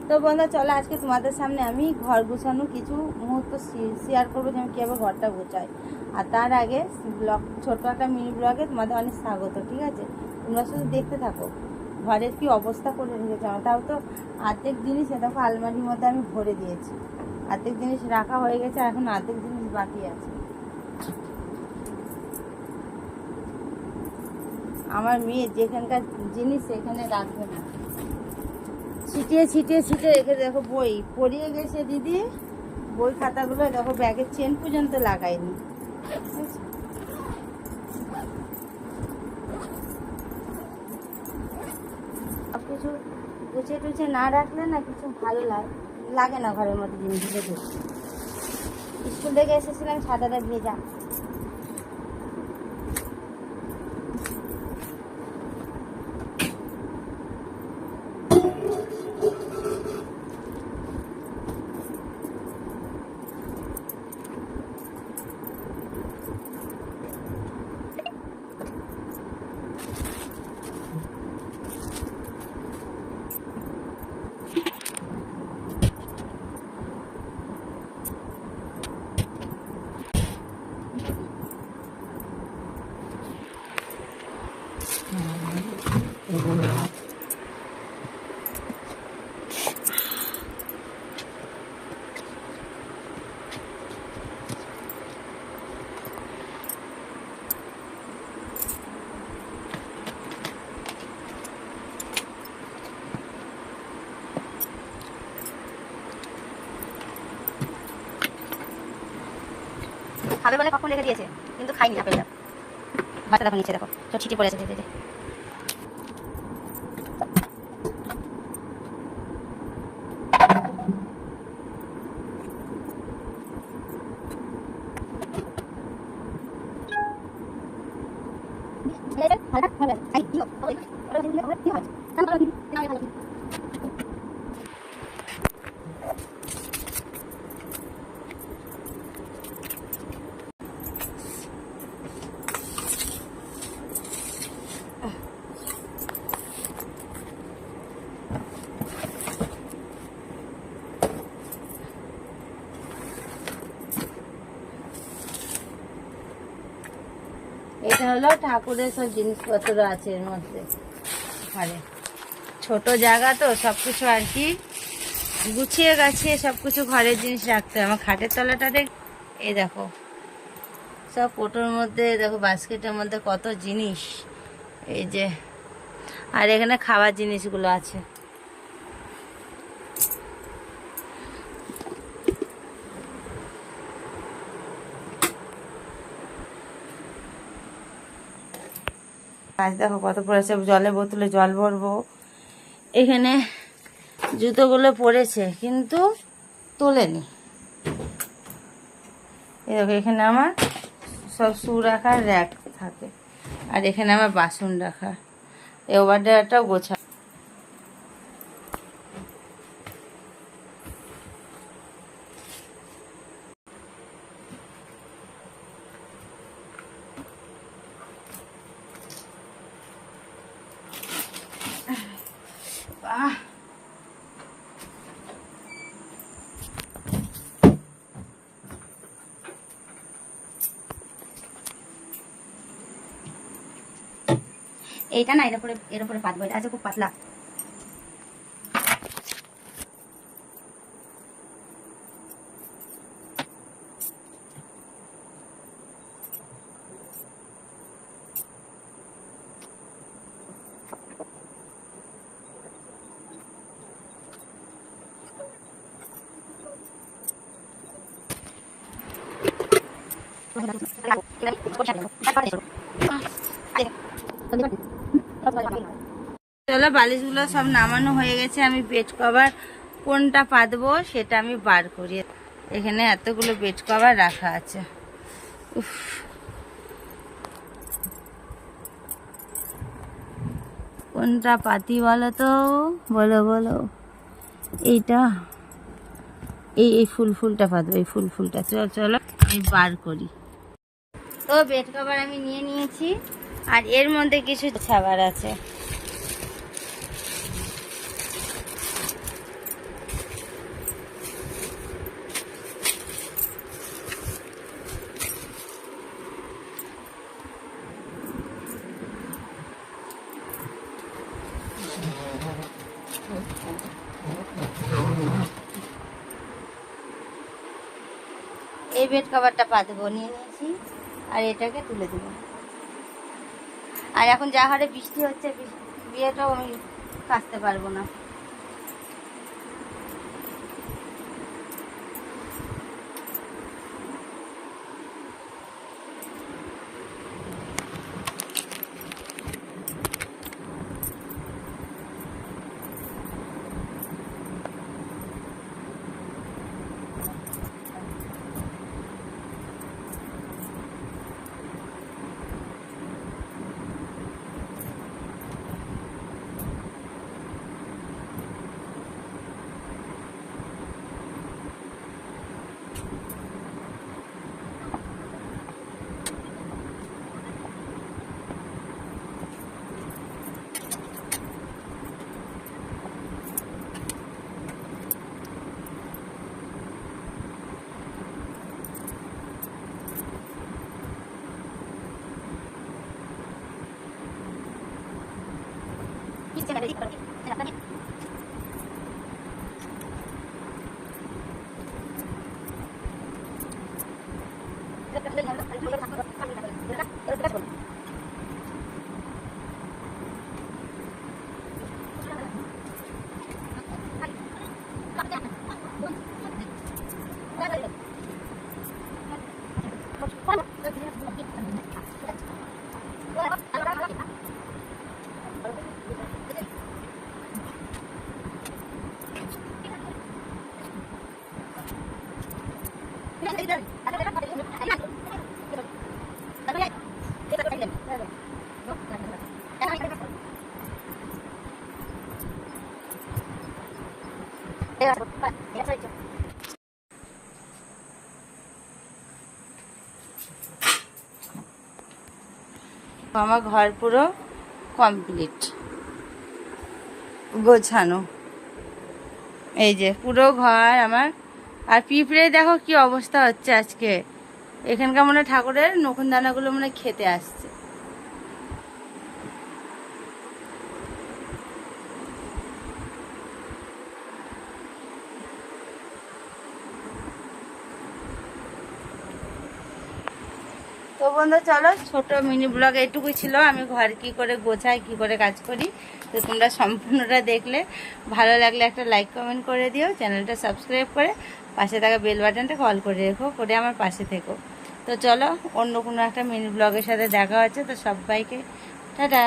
তো বন্ধুরা চলো আজকে তোমাদের সামনে আমি ঘর গুছানো কিছু মুহূর্ত শেয়ার করবো যে আমি কীভাবে ঘরটা গোছাই। আর তার আগে ব্লগ, ছোট্ট একটা মিনি ব্লগে তোমাদের অনেক স্বাগত। ঠিক আছে, তোমরা শুধু দেখতে থাকো ঘরের কি অবস্থা করে রেখেছে আমার। তাও তো অর্ধেক জিনিস দেখো আলমারির মধ্যে আমি ভরে দিয়েছি, অর্ধেক জিনিস রাখা হয়ে গেছে, এখন অর্ধেক জিনিস বাকি আছে। আমার মেয়ে যেখানকার জিনিস সেখানে রাখবে না, ছিটিয়ে ছিটিয়ে ছিটিয়ে রেখে। দেখো বই পড়িয়ে গেছে দিদি, বই খাতাগুলো দেখো ব্যাগের চেন পর্যন্ত লাগাইনি। সব কিছু গুছিয়ে টুছিয়ে না রাখলে না কিছু ভালো লাগে না ঘরের মধ্যে জিনিসগুলো দেখতে। স্কুল থেকে এসেছিলাম সাদাটা ভেজা। খাবে বলে কখন রেখে দিয়েছে, কিন্তু খাইনি আপেলটা। বাচ্চা দেখো নিচে, দেখো তো ছিটি পড়েছে। এটা হলো ঠাকুরের সব জিনিসপত্র আছে এর মধ্যে। ঘরে ছোট জায়গা তো সবকিছু আর কি গুছিয়ে গাছিয়ে সবকিছু ঘরের জিনিস রাখতে হয়। আমার খাটের তলাটাতে এই দেখো সব কোটোর মধ্যে, দেখো বাস্কেটের মধ্যে কত জিনিস, এই যে। আর এখানে খাবার জিনিসগুলো আছে। আজ দেখো কত পড়েছে, জলের বোতলে জল ভরবো। এখানে জুতোগুলো পড়েছে কিন্তু তোলেনি। এই দেখো এখানে আমার সব শু রাখার র্যাক থাকে, আর এখানে আমার বাসন রাখা। এই ওভারড্রায়ারটাও গোছা। এইটা না এর উপরে পাতবো, এটা আছে খুব পাতলা। চলো বালিশগুলো সব নামানো হয়ে গেছে। আমি বেড কভার কোনটা পাতবো সেটা আমি বার করি। এখানে এতগুলো বেড কভার রাখা আছে। উফ, কোনটা পাতি বলো তো, বলো বলো। এইটা, এই ফুলটা পাতবো, এই ফুলটা। চলো চলো আমি বার করি। তো বেড কভার আমি নিয়ে নিয়েছি, আর এর মধ্যে কিছু ছাবার আছে। এই বেড কভারটা পাতবো, নিয়ে নিয়েছি, আর এটাকে তুলে দেব। আর এখন যা হারে বৃষ্টি হচ্ছে, বিয়েটাও আমি কাচতে পারবো না। আমার ঘর পুরো কমপ্লিট গোছানো, এই যে পুরো ঘর আমার। আর পিঁপড়ে দেখো কি অবস্থা হচ্ছে আজকে। এখানকার মনে ঠাকুরের নকুন দানাগুলো মনে খেতে আসছে। তো বন্ধু চলো, ছোট মিনি ব্লগ এইটুকুই ছিল। আমি ঘর কি করে গোছাই, কি করে কাজ করি, তো তোমরা সম্পূর্ণটা দেখলে। ভালো লাগলে একটা লাইক কমেন্ট করে দিও, চ্যানেলটা সাবস্ক্রাইব করে পাশে থাকা বেল বাটনটা কল করে রেখো, করে আমার পাশে থেকো। তো চলো, অন্য কোনো একটা মিনি ব্লগের সাথে দেখা হচ্ছে। তো সবাইকে টাটা।